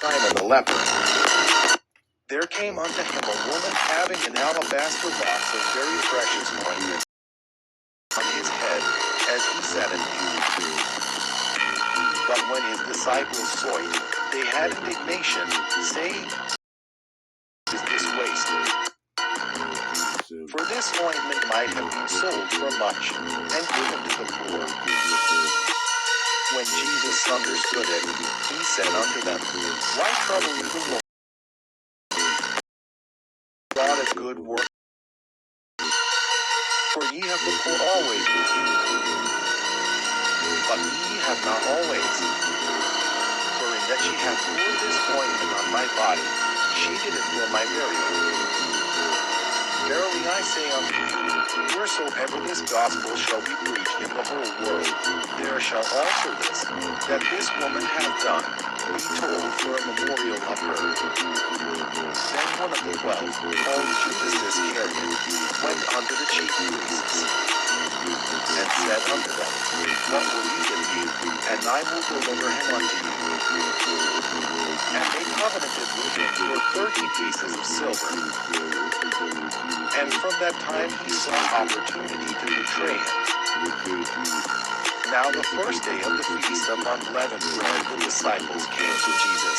Simon the leper. There came unto him a woman having an alabaster box of very precious ointment on his head, as he sat at meat. But when his disciples saw it, they had indignation, saying, "Is this waste? For this ointment might have been sold for much, and given to the poor." When Jesus understood it, he said unto them, "Why trouble ye the woman? God a good work. For ye have the poor always with you, but ye have not always. For in that she hath poured this ointment on my body, she did it for my burial. Verily I say unto you, wheresoever this gospel shall be preached in the whole world, there shall also this, that this woman hath done, be told for a memorial of her." Then one of the 12, called Judas Iscariot, went unto the chief priests, and said unto them, "What will ye give me, and I will deliver him unto you?" And they covenanted with him for 30 pieces of silver. And from that time he saw opportunity to betray him. Now the first day of the feast of unleavened bread, the disciples came to Jesus,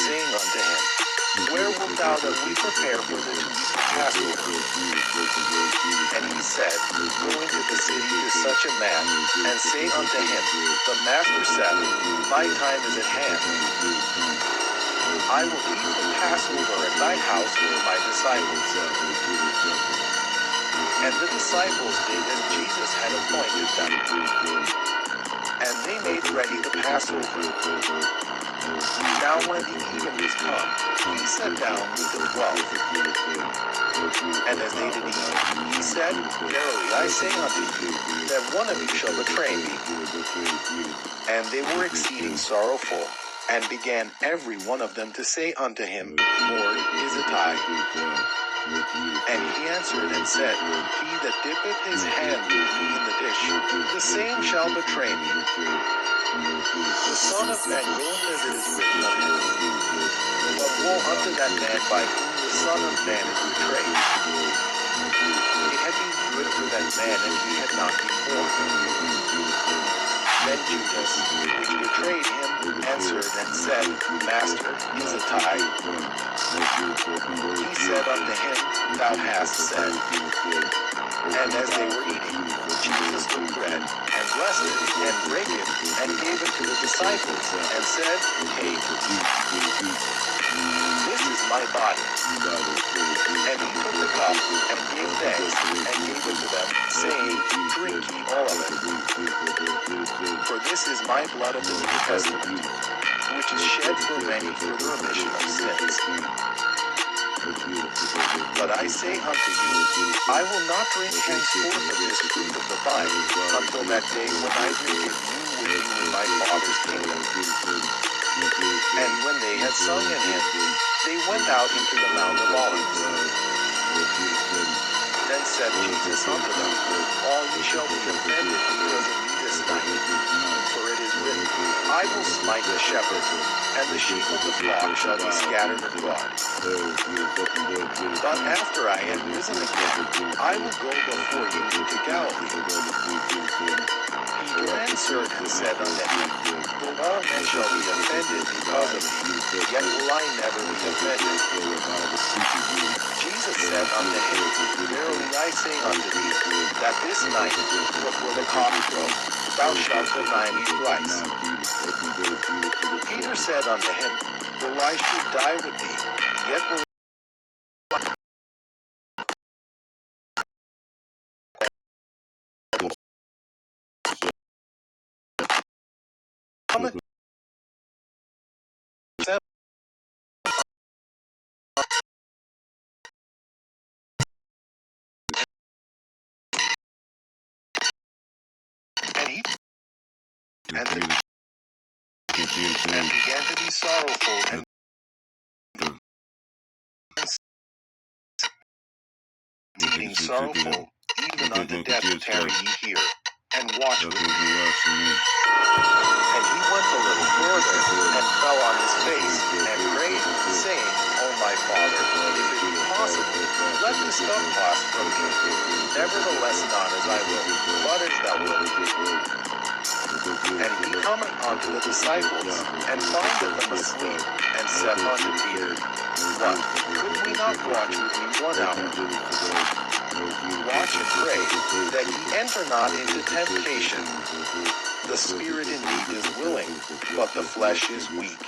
saying unto him, "Where wilt thou that we prepare for the to eat the Passover?" And he said, "Go into the city to such a man, and say unto him, The Master saith, My time is at hand. I will eat the Passover at thy house with my disciples." And the disciples did as Jesus had appointed them. And they made ready the Passover. Now when the even was come, he sat down with the 12. And as they did eat, he said, "Verily I say unto you, that one of you shall betray me." And they were exceeding sorrowful, and began every one of them to say unto him, "Lord, is it I?" And he answered and said, "He that dippeth his hand with me in the dish, the same shall betray me. The Son of Man goeth as it is written of him. But woe unto that man by whom the Son of Man is betrayed. It had been good for that man if he had not been born." Then Judas, which betrayed him, answered and said, "Master, is it I?" He said unto him, "Thou hast said." And as they were eating, Jesus took bread, and blessed it, and brake it, and gave it to the disciples, and said, "Take, eat. This is my body." And he took the cup, and gave thanks, and gave it to them, saying, "Drink ye all of it. For this is my blood of the New Testament, which is shed for many for the remission of sins. But I say unto you, I will not drink henceforth of this fruit of the vine, until that day when I drink it new with you in my Father's kingdom." And when they had sung an hymn, they went out into the Mount of Olives. Then said Jesus unto them, "All ye shall be offended because of me this night. For it is written, I will smite the shepherd, and the sheep of the flock shall be scattered abroad. But after I am risen again, I will go before you into Galilee." Peter answered and said unto him, "Though all men shall be offended because of thee, yet will I never be offended." Jesus said unto him, "Verily I say unto thee, that this night, before the cock crow, thou shalt deny me thrice." Peter said unto him, "Though I should die with thee, yet will come." And he and began to be sorrowful, and being sorrowful, even unto death, tarry ye here. and watch with me. And he went a little further, and fell on his face, and prayed, saying, O my Father, if it be possible, let this cup pass from me. Nevertheless not as I will, but as thou wilt. And he cometh unto the disciples, and findeth them asleep, and saith unto Peter, What, could we not watch with you 1 hour? Watch and pray, that ye enter not into temptation. The spirit indeed is willing, but the flesh is weak.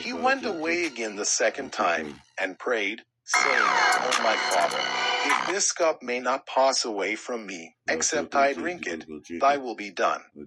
He went away again the second time, and prayed, saying, O my Father, if this cup may not pass away from me, except I drink it, thy will be done. And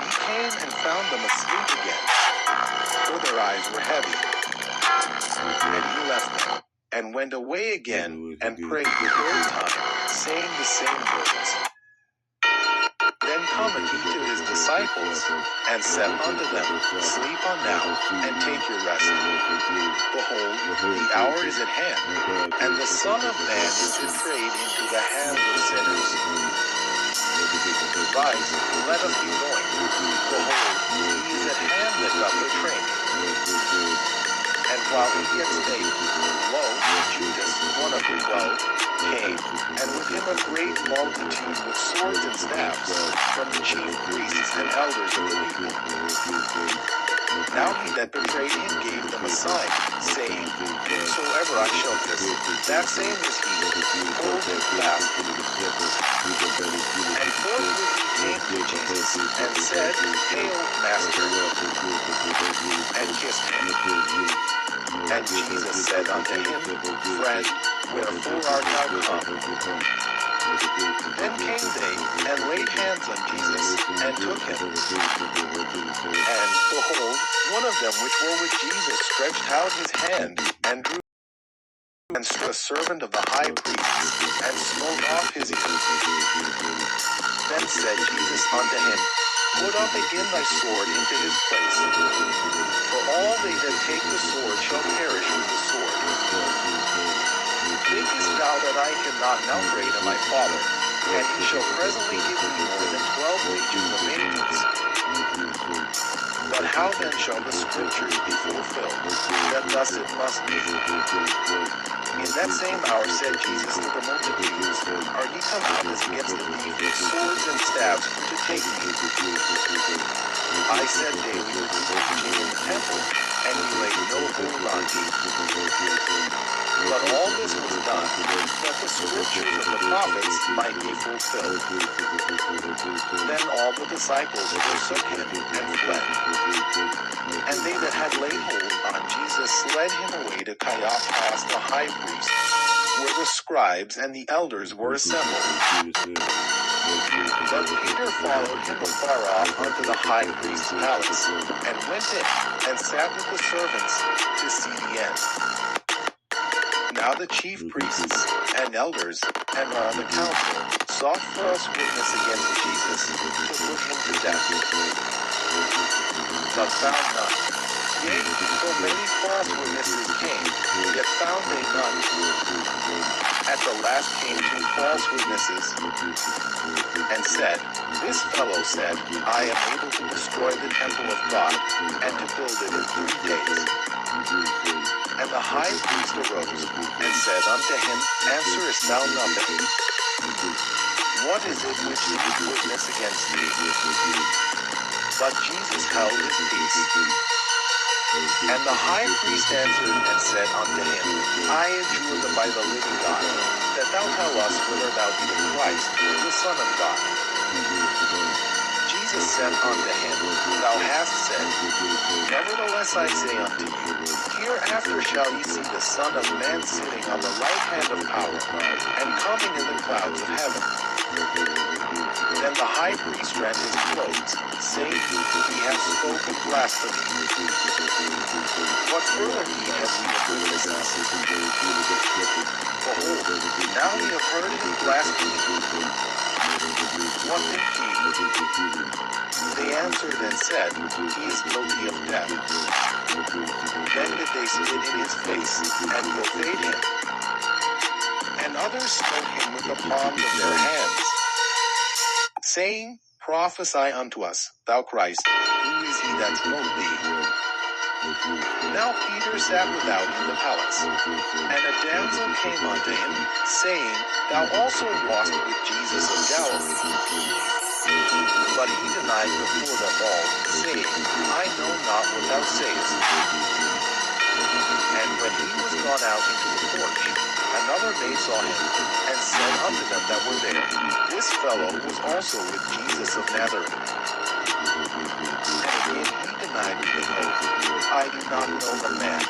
he came and found them asleep again, for their eyes were heavy. And he left them, and went away again, and prayed the third time, saying the same words. Then cometh he to his disciples, and said unto them, Sleep on now, and take your rest. Behold, the hour is at hand, and the Son of Man is betrayed into the hands of sinners. Rise, let us be going. Behold, he is at hand that doth betray me. And while he yet spake, lo, Judas, one of the 12, came, and with him a great multitude with swords and staffs, from the chief priests and elders of the people. Now he that betrayed him gave them a sign, saying, Whomsoever I shall kiss, that same is he. Hold him fast. And forthwith he came to Jesus, and said, Hail, Master, and kissed him. And Jesus said unto him, Friend, wherefore art thou come? Then came they, and laid hands on Jesus, and took him. And, behold, one of them which were with Jesus stretched out his hand, and drew and struck a servant of the high priest, and smote off his ear. Then said Jesus unto him, Put up again thy sword into his place. For all they that take the sword shall perish with the sword. Thinkest thou that I cannot now pray to my Father, and he shall presently give me more than 12 legions of angels? But how then shall the scriptures be fulfilled, that thus it must be? In that same hour said Jesus to the multitudes, Are ye come out as against the thief with swords and staves for to take me? I said daily with you teaching in the temple, and ye laid no hold on me. But all this was done, that the scriptures of the prophets might be fulfilled. Then all the disciples forsook him, and fled. And they that had laid hold on Jesus led him away to Caiaphas the high priest, where the scribes and the elders were assembled. But Peter followed him afar off unto the high priest's palace, and went in, and sat with the servants to see the end. Now the chief priests, and elders, and all the council, sought false witness against Jesus, to put him to death. But found none. Yea, though many false witnesses came, yet found they none. At the last came 2 false witnesses, and said, This fellow said, I am able to destroy the temple of God, and to build it in 3 days. And the high priest arose, and said unto him, Answerest thou nothing? What is it which these witness against thee? But Jesus held his peace. And the high priest answered and said unto him, I adjure thee by the living God, that thou tell us whether thou be the Christ, the Son of God. Jesus said unto him, Thou hast said. Nevertheless I say unto you, hereafter shall ye see the Son of Man sitting on the right hand of power, and coming in the clouds of heaven. Then the high priest rent his clothes, saying, He hath spoken blasphemy. What further need has he of witnesses? Behold, now ye have heard his blasphemy. What think ye? They answered and said, He is guilty of death. Then did they spit in his face, and profane him. And others smote him with the palms of their hands, saying, Prophesy unto us, thou Christ, who is he that smote thee? Now Peter sat without in the palace, and a damsel came unto him, saying, Thou also wast with Jesus of Galilee. But he denied before them all, saying, I know not what thou sayest. And when he was gone out into the porch, another maid saw him, and said unto them that were there, This fellow was also with Jesus of Nazareth. And again he denied with an oath, I do not know the man.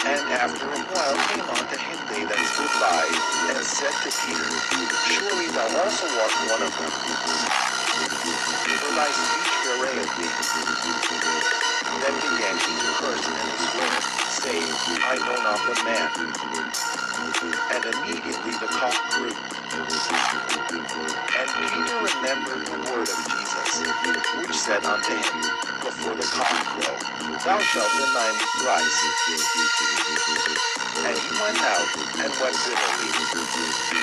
And after a while came unto him they that stood by, and said to Peter, Surely thou also art one of them, for thy speech bewrayeth thee. Then began he to curse and to swear, saying, I know not the man. And immediately the cock crew. And Peter remembered the word of Jesus, which said unto him, Before the cock crow, thou shalt deny me thrice. And he went out and wept bitterly.